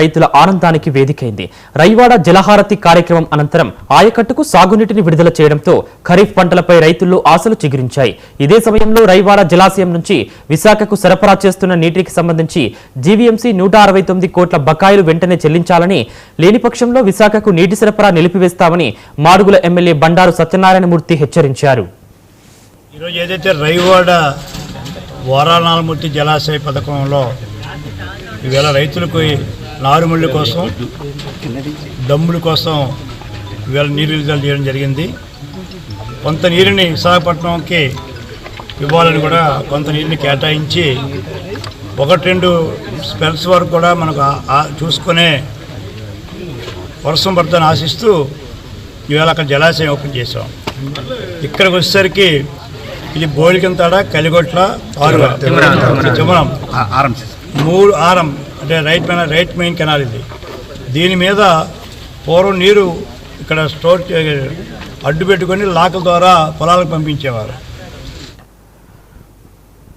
రైతుల ఆనందానికి వేదికైంది. రైవాడ జలహారతి కార్యక్రమం అనంతరం ఆయకట్టుకు సాగునీటిని విడుదల చేయడంతో ఖరీఫ్ పంటలపై రైతుల్లో ఆశలు చిగురించాయి. ఇదే సమయంలో రైవాడ జలాశయం నుంచి విశాఖకు సరఫరా చేస్తున్న నీటికి సంబంధించి జీవీఎంసీ 169 కోట్ల బకాయిలు వెంటనే చెల్లించాలని, లేని పక్షంలో విశాఖకు నీటి సరఫరా నిలిపివేస్తామని మాడుగుల ఎమ్మెల్యే బండారు సత్యనారాయణమూర్తి హెచ్చరించారు. ఈరోజు ఏదైతే రైవాడ వారానాలమూర్తి జలాశయ పథకంలో ఈవేళ రైతులకు నారుమళ్ళ కోసం, దమ్ముల కోసం ఇవాళ నీరు విడుదల చేయడం జరిగింది. కొంత నీరుని విశాఖపట్నంకి ఇవ్వాలని కూడా కొంత నీరుని కేటాయించి 1-2 స్పెల్స్ వరకు కూడా మనకు చూసుకునే వర్షం పడుతుందని ఆశిస్తూ ఇవాళ అక్కడ జలాశయం ఓపెన్ చేసాం. ఇక్కడికి వచ్చేసరికి ఇది బోలికింతాడ, కలిగొట్ల, తిమరం 3 ఆరం అంటే రైట్ మెయిన్ కెనాల్ ఇది. దీని మీద పూర్వం నీరు ఇక్కడ స్టోర్ అడ్డు పెట్టుకొని లాకల ద్వారా పొలాలకు పంపించేవారు.